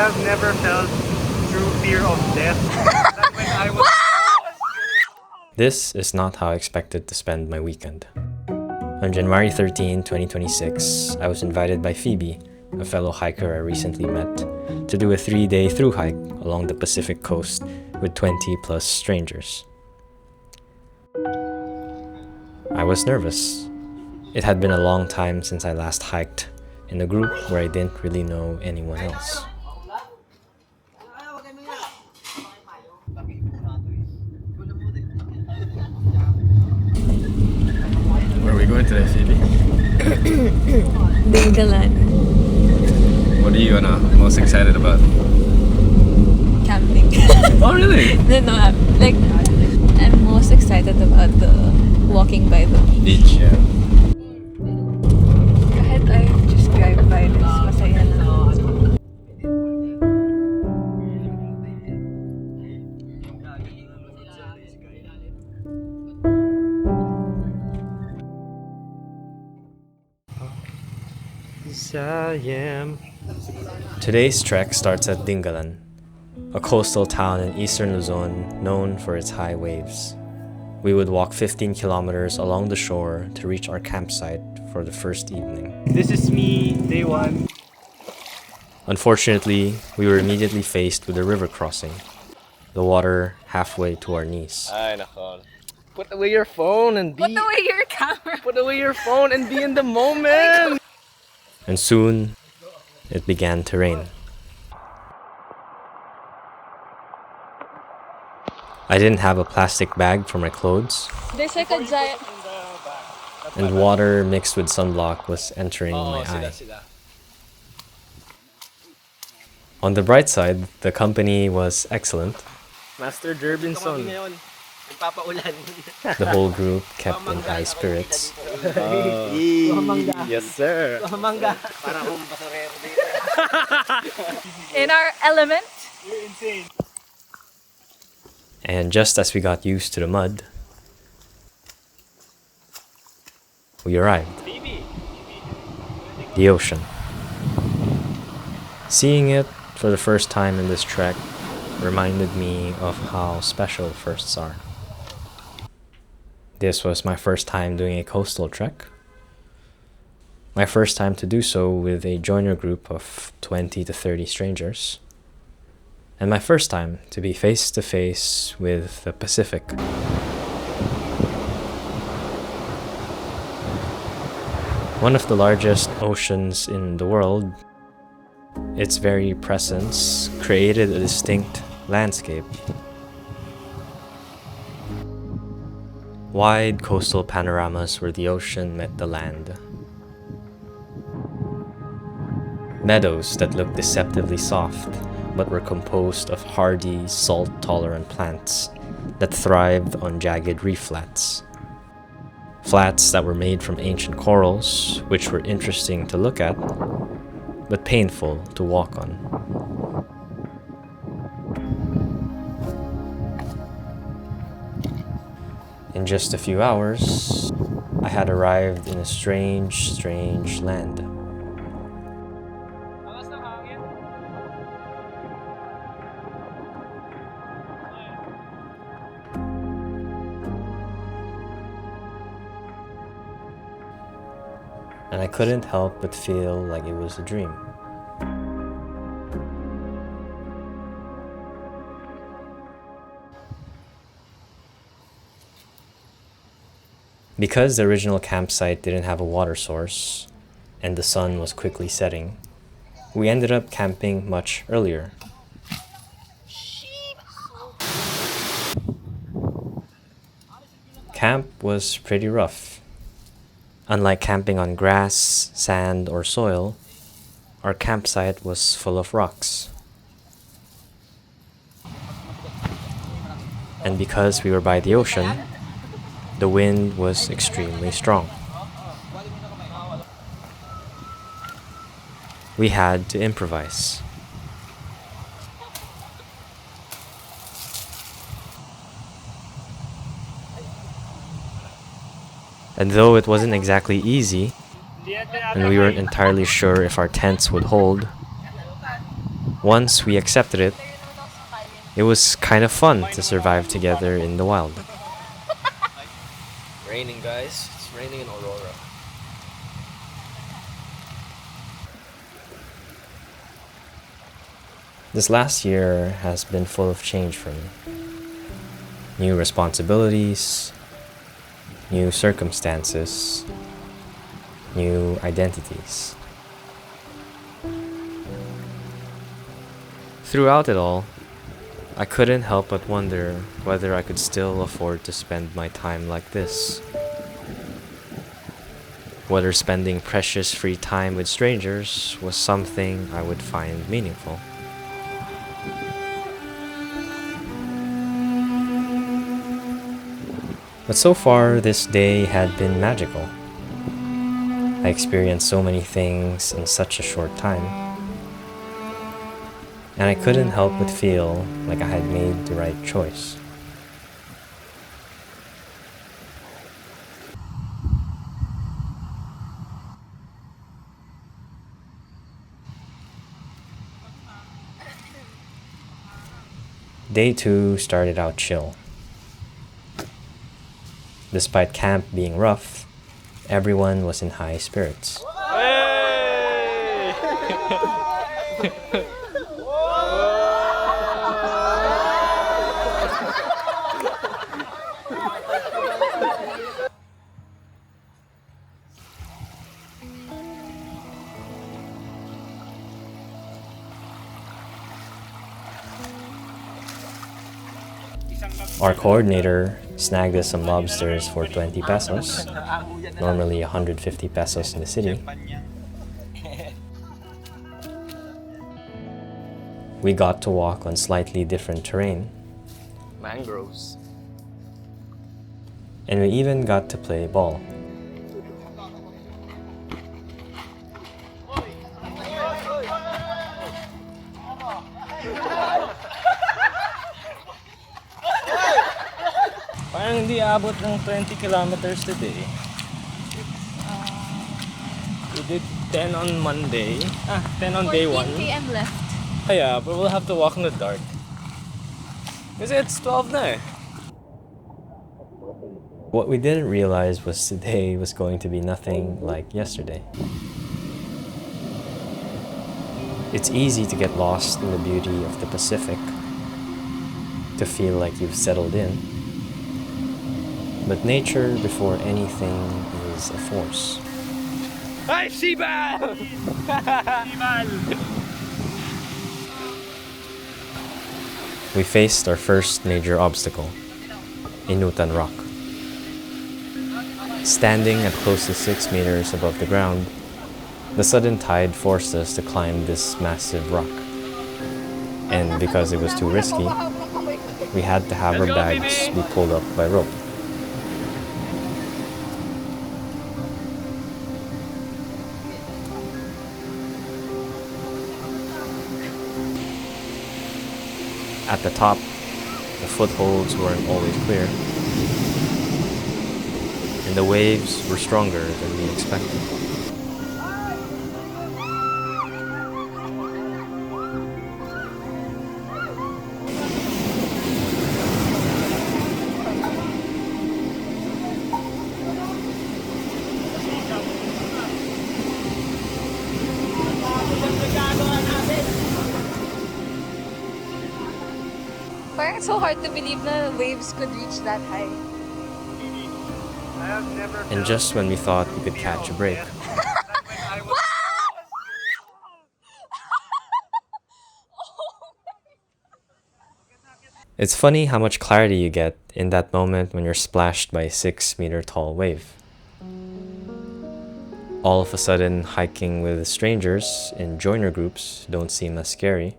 have never felt true fear of death than when I was... This is not how I expected to spend my weekend. On January 13, 2026, I was invited by Feeby, a fellow hiker I recently met, to do a 3-day through hike along the Pacific coast with 20 plus strangers. I was nervous. It had been a long time since I last hiked in a group where I didn't really know anyone else. Where are we going today, Feeby? Dingalan. What are you most excited about? Camping. Oh, really? No, I'm most excited about the walking by the beach. Beach, yeah. Kahit I just drive by this, masaya na. Today's trek starts at Dingalan, a coastal town in eastern Luzon known for its high waves. We would walk 15 kilometers along the shore to reach our campsite for the first evening. This is me, day one. Unfortunately, we were immediately faced with a river crossing, the water halfway to our knees. Ay, nako. Put away your phone and be... Put away your camera! Put away your phone and be in the moment! And soon, it began to rain. I didn't have a plastic bag for my clothes, There's like a giant... and water mixed with sunblock was entering my eye. On the bright side, the company was excellent. Master Jerbinson. The whole group kept in high spirits. Yes, sir. In our element. And just as we got used to the mud, we arrived. The ocean. Seeing it for the first time in this trek reminded me of how special firsts are. This was my first time doing a coastal trek. My first time to do so with a joiner group of 20 to 30 strangers. And my first time to be face to face with the Pacific. One of the largest oceans in the world, its very presence created a distinct landscape. Wide coastal panoramas where the ocean met the land. Meadows that looked deceptively soft, but were composed of hardy, salt-tolerant plants that thrived on jagged reef flats. Flats that were made from ancient corals, which were interesting to look at, but painful to walk on. In just a few hours, I had arrived in a strange, strange land. And I couldn't help but feel like it was a dream. Because the original campsite didn't have a water source, and the sun was quickly setting, we ended up camping much earlier. Camp was pretty rough. Unlike camping on grass, sand, or soil, our campsite was full of rocks. And because we were by the ocean, the wind was extremely strong. We had to improvise. And though it wasn't exactly easy, and we weren't entirely sure if our tents would hold, Once we accepted it, it was kind of fun to survive together in the wild. Raining, guys. It's raining in Aurora. This last year has been full of change for me. New responsibilities, new circumstances, new identities. Throughout it all, I couldn't help but wonder whether I could still afford to spend my time like this. Whether spending precious free time with strangers was something I would find meaningful. But so far, this day had been magical. I experienced so many things in such a short time. And I couldn't help but feel like I had made the right choice. Day 2 started out chill. Despite camp being rough, everyone was in high spirits. Our coordinator snagged us some lobsters for 20 pesos, normally 150 pesos in the city. We got to walk on slightly different terrain, Mangroves. and we even got to play ball. Parang hindi abot ng 20 kilometers today. We did 10 on Monday. 10 on day 1. 14 km left. Yeah, but we'll have to walk in the dark. Kasi it's 12 na eh. What we didn't realize was today was going to be nothing like yesterday. It's easy to get lost in the beauty of the Pacific, to feel like you've settled in. But nature, before anything, is a force. Ay, Sibal! We faced our first major obstacle, Inutan Rock. Standing at close to 6 meters above the ground, the sudden tide forced us to climb this massive rock. And because it was too risky, we had to have our bags be pulled up by rope. At the top, the footholds weren't always clear, and the waves were stronger than we expected. Parang it's so hard to believe na waves could reach that high. I have never And just when we thought we could catch a break, it's funny how much clarity you get in that moment when you're splashed by a 6-meter tall wave. All of a sudden, hiking with strangers in joiner groups don't seem as scary.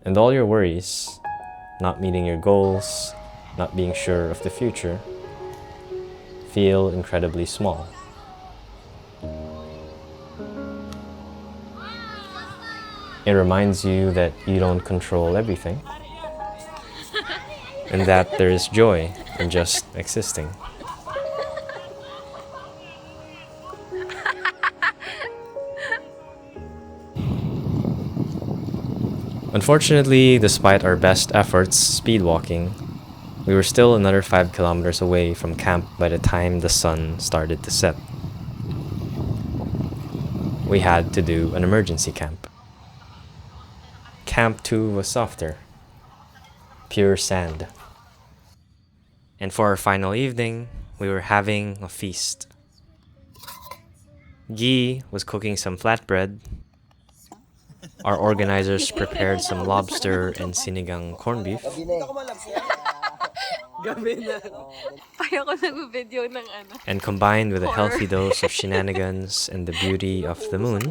And all your worries, not meeting your goals, not being sure of the future, feel incredibly small. It reminds you that you don't control everything, and that there is joy in just existing. Unfortunately, despite our best efforts speedwalking, we were still another 5 kilometers away from camp by the time the sun started to set. We had to do an emergency camp. Camp 2 was softer, pure sand. And for our final evening, we were having a feast. Guy was cooking some flatbread. Our organizers prepared some lobster and sinigang corned beef. Parang ako nag-video ng ano. And combined with a healthy dose of shenanigans and the beauty of the moon,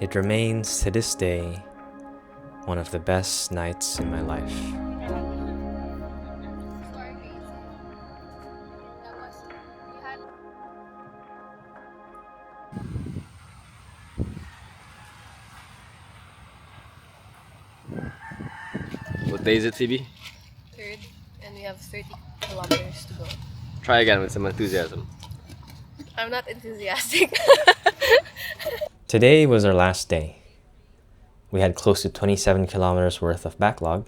it remains to this day one of the best nights in my life. What day is it, Phoebe? 3rd, and we have 30 kilometers to go. Try again with some enthusiasm. I'm not enthusiastic. Today was our last day. We had close to 27 kilometers worth of backlog,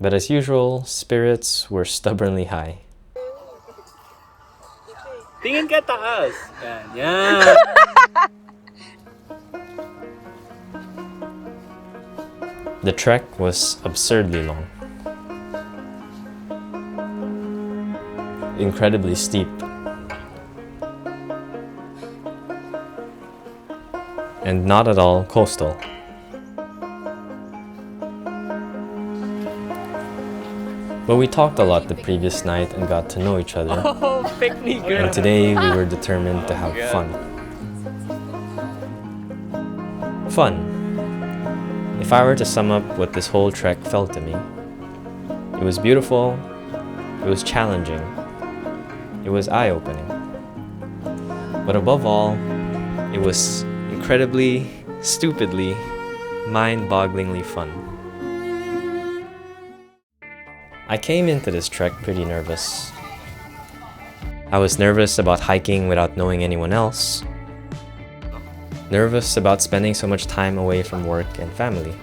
but as usual, spirits were stubbornly high. Tingin ka taas. Yan. The trek was absurdly long, incredibly steep, and not at all coastal. But we talked a lot the previous night and got to know each other, Oh, picnic girl. and today we were determined to have fun. Fun. If I were to sum up what this whole trek felt to me, it was beautiful, it was challenging, it was eye-opening. But above all, it was incredibly, stupidly, mind-bogglingly fun. I came into this trek pretty nervous. I was nervous about hiking without knowing anyone else. Nervous about spending so much time away from work and family.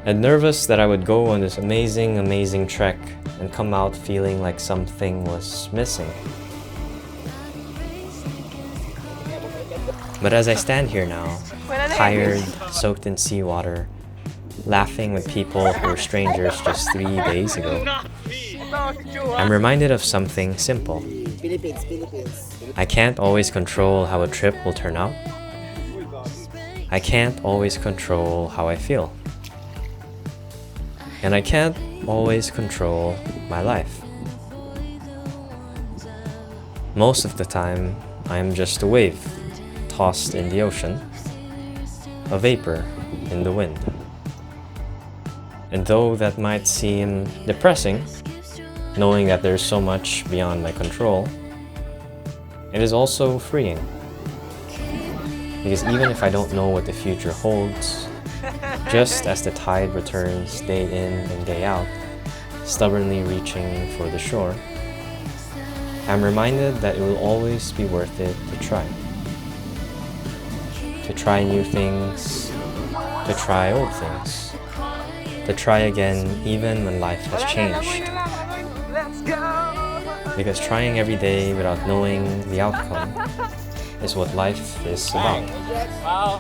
And nervous that I would go on this amazing trek and come out feeling like something was missing. But as I stand here now, tired, soaked in seawater, laughing with people who were strangers just 3 days ago, I'm reminded of something simple. I can't always control how a trip will turn out. I can't always control how I feel. And I can't always control my life. Most of the time, I am just a wave, tossed in the ocean, a vapor in the wind. And though that might seem depressing, knowing that there's so much beyond my control, it is also freeing. Because even if I don't know what the future holds, just as the tide returns day in and day out, stubbornly reaching for the shore, I'm reminded that it will always be worth it to try. To try new things, to try old things, to try again even when life has changed. Because trying every day without knowing the outcome is what life is about. Wow.